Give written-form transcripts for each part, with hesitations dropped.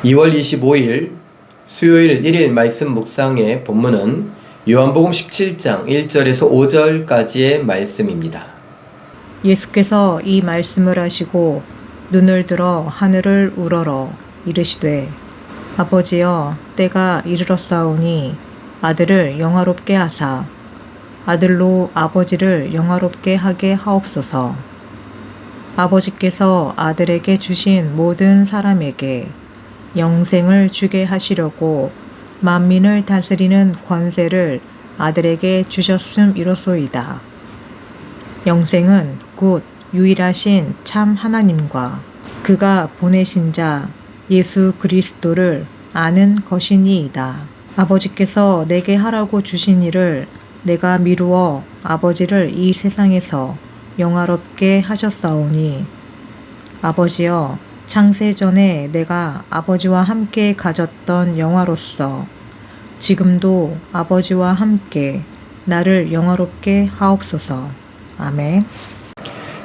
2월 25일 수요일 1일 말씀 묵상의 본문은 요한복음 17장 1절에서 5절까지의 말씀입니다. 예수께서 이 말씀을 하시고 눈을 들어 하늘을 우러러 이르시되 아버지여 때가 이르렀사오니 아들을 영화롭게 하사 아들로 아버지를 영화롭게 하게 하옵소서. 아버지께서 아들에게 주신 모든 사람에게 영생을 주게 하시려고 만민을 다스리는 권세를 아들에게 주셨음이로소이다. 영생은 곧 유일하신 참 하나님과 그가 보내신 자 예수 그리스도를 아는 것이니이다. 아버지께서 내게 하라고 주신 일을 내가 미루어 아버지를 이 세상에서 영화롭게 하셨사오니 아버지여 창세 전에 내가 아버지와 함께 가졌던 영화로서 지금도 아버지와 함께 나를 영화롭게 하옵소서. 아멘.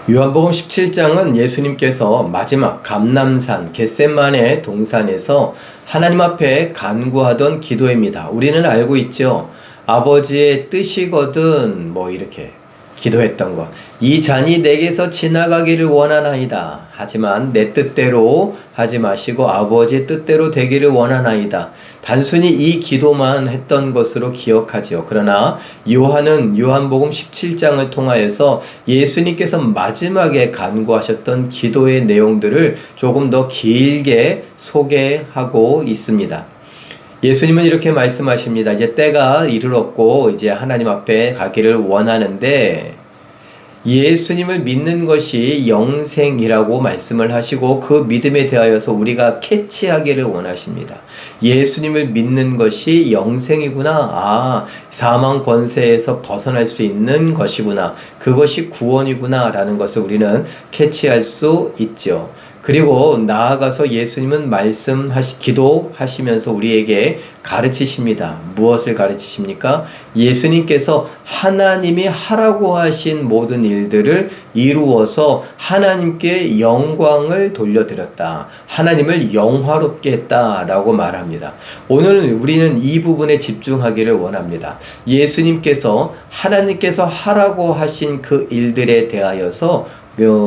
요한복음 17장은 예수님께서 마지막 감람산 겟세마네 동산에서 하나님 앞에 간구하던 기도입니다. 우리는 알고 있죠. 아버지의 뜻이거든 이렇게 기도했던 것. 이 잔이 내게서 지나가기를 원하나이다. 하지만 내 뜻대로 하지 마시고 아버지의 뜻대로 되기를 원하나이다. 단순히 이 기도만 했던 것으로 기억하지요. 그러나 요한은 요한복음 17장을 통하여서 예수님께서 마지막에 간구하셨던 기도의 내용들을 조금 더 길게 소개하고 있습니다. 예수님은 이렇게 말씀하십니다. 이제 때가 이르렀고 이제 하나님 앞에 가기를 원하는데 예수님을 믿는 것이 영생이라고 말씀을 하시고 그 믿음에 대하여서 우리가 캐치하기를 원하십니다. 예수님을 믿는 것이 영생이구나. 사망 권세에서 벗어날 수 있는 것이구나. 그것이 구원이구나 라는 것을 우리는 캐치할 수 있죠. 그리고 나아가서 예수님은 기도하시면서 우리에게 가르치십니다. 무엇을 가르치십니까? 예수님께서 하나님이 하라고 하신 모든 일들을 이루어서 하나님께 영광을 돌려드렸다. 하나님을 영화롭게 했다라고 말합니다. 오늘 우리는 이 부분에 집중하기를 원합니다. 예수님께서 하나님께서 하라고 하신 그 일들에 대하여서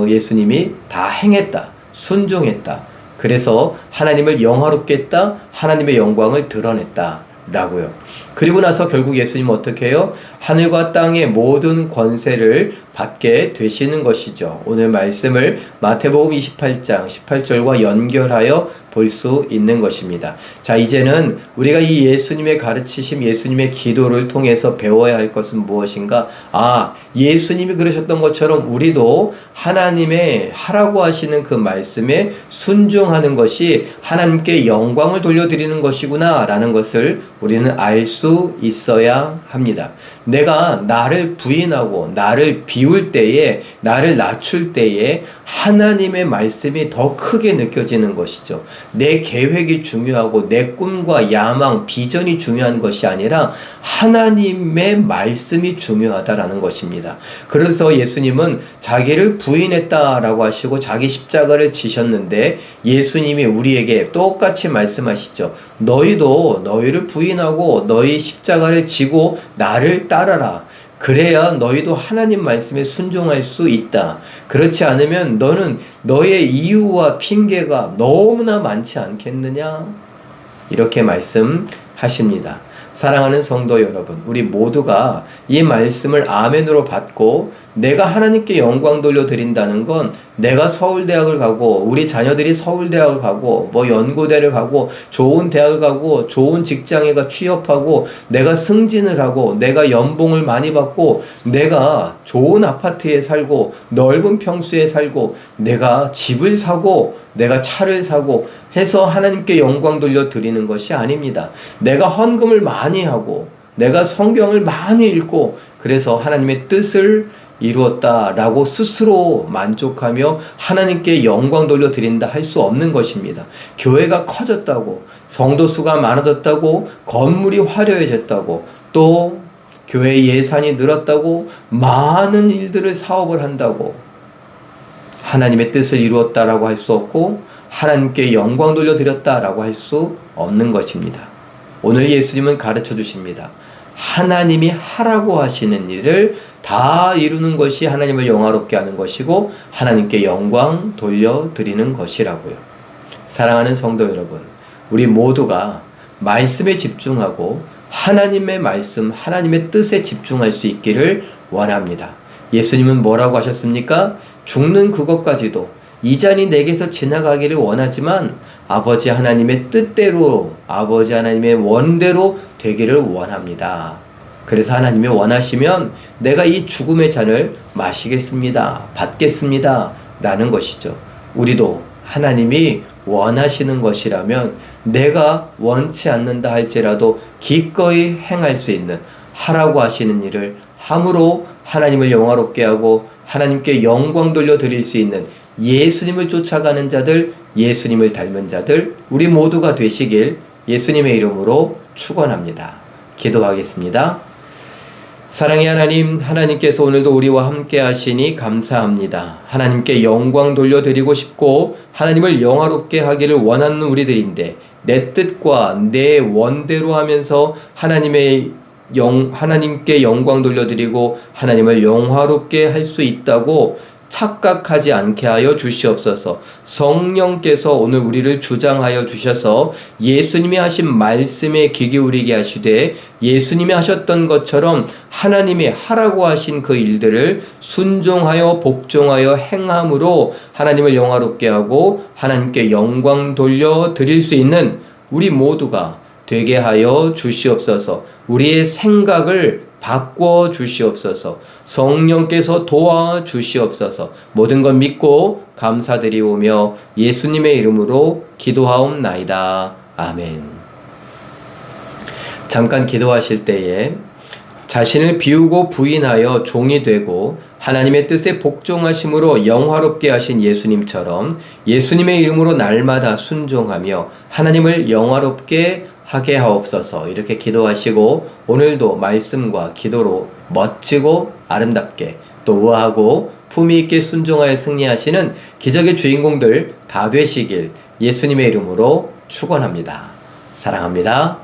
예수님이 다 행했다. 순종했다. 그래서 하나님을 영화롭게 했다. 하나님의 영광을 드러냈다. 라고요. 그리고 나서 결국 예수님은 어떻게 해요? 하늘과 땅의 모든 권세를 받게 되시는 것이죠. 오늘 말씀을 마태복음 28장 18절과 연결하여 볼 수 있는 것입니다. 자, 이제는 우리가 이 예수님의 가르치심, 예수님의 기도를 통해서 배워야 할 것은 무엇인가? 예수님이 그러셨던 것처럼 우리도 하나님의 하라고 하시는 그 말씀에 순종하는 것이 하나님께 영광을 돌려드리는 것이구나 라는 것을 우리는 알 수 있어야 합니다. 내가 나를 부인하고 나를 비울 때에, 나를 낮출 때에 하나님의 말씀이 더 크게 느껴지는 것이죠. 내 계획이 중요하고 내 꿈과 야망, 비전이 중요한 것이 아니라 하나님의 말씀이 중요하다라는 것입니다. 그래서 예수님은 자기를 부인했다라고 하시고 자기 십자가를 지셨는데 예수님이 우리에게 똑같이 말씀하시죠. 너희도 너희를 부인하고 너희 십자가를 지고 나를 따라라. 그래야 너희도 하나님 말씀에 순종할 수 있다. 그렇지 않으면 너는 너의 이유와 핑계가 너무나 많지 않겠느냐? 이렇게 말씀하십니다. 사랑하는 성도 여러분, 우리 모두가 이 말씀을 아멘으로 받고 내가 하나님께 영광 돌려드린다는 건 내가 서울대학을 가고 우리 자녀들이 서울대학을 가고 연고대를 가고 좋은 대학을 가고 좋은 직장에 가 취업하고 내가 승진을 하고 내가 연봉을 많이 받고 내가 좋은 아파트에 살고 넓은 평수에 살고 내가 집을 사고 내가 차를 사고 해서 하나님께 영광 돌려드리는 것이 아닙니다. 내가 헌금을 많이 하고 내가 성경을 많이 읽고 그래서 하나님의 뜻을 이루었다라고 스스로 만족하며 하나님께 영광 돌려드린다 할 수 없는 것입니다. 교회가 커졌다고, 성도 수가 많아졌다고, 건물이 화려해졌다고, 또 교회 예산이 늘었다고, 많은 일들을 사업을 한다고 하나님의 뜻을 이루었다라고 할 수 없고 하나님께 영광 돌려드렸다라고 할 수 없는 것입니다. 오늘 예수님은 가르쳐 주십니다. 하나님이 하라고 하시는 일을 다 이루는 것이 하나님을 영화롭게 하는 것이고 하나님께 영광 돌려드리는 것이라고요. 사랑하는 성도 여러분, 우리 모두가 말씀에 집중하고 하나님의 말씀, 하나님의 뜻에 집중할 수 있기를 원합니다. 예수님은 뭐라고 하셨습니까? 죽는 그것까지도 이 잔이 내게서 지나가기를 원하지만 아버지 하나님의 뜻대로, 아버지 하나님의 원대로 되기를 원합니다. 그래서 하나님이 원하시면 내가 이 죽음의 잔을 마시겠습니다. 받겠습니다. 라는 것이죠. 우리도 하나님이 원하시는 것이라면 내가 원치 않는다 할지라도 기꺼이 행할 수 있는, 하라고 하시는 일을 함으로 하나님을 영화롭게 하고 하나님께 영광 돌려드릴 수 있는 예수님을 쫓아가는 자들, 예수님을 닮은 자들, 우리 모두가 되시길 예수님의 이름으로 축원합니다. 기도하겠습니다. 사랑의 하나님, 하나님께서 오늘도 우리와 함께 하시니 감사합니다. 하나님께 영광 돌려드리고 싶고 하나님을 영화롭게 하기를 원하는 우리들인데 내 뜻과 내 원대로 하면서 하나님께 영광 돌려드리고 하나님을 영화롭게 할 수 있다고 착각하지 않게 하여 주시옵소서. 성령께서 오늘 우리를 주장하여 주셔서 예수님이 하신 말씀에 귀 기울이게 하시되 예수님이 하셨던 것처럼 하나님이 하라고 하신 그 일들을 순종하여 복종하여 행함으로 하나님을 영화롭게 하고 하나님께 영광 돌려드릴 수 있는 우리 모두가 되게 하여 주시옵소서. 우리의 생각을 바꿔 주시옵소서. 성령께서 도와 주시옵소서. 모든 것 믿고 감사드리오며 예수님의 이름으로 기도하옵나이다. 아멘. 잠깐 기도하실 때에 자신을 비우고 부인하여 종이 되고 하나님의 뜻에 복종하심으로 영화롭게 하신 예수님처럼 예수님의 이름으로 날마다 순종하며 하나님을 영화롭게 하게 하옵소서. 이렇게 기도하시고 오늘도 말씀과 기도로 멋지고 아름답게 또 우아하고 품위 있게 순종하여 승리하시는 기적의 주인공들 다 되시길 예수님의 이름으로 축원합니다. 사랑합니다.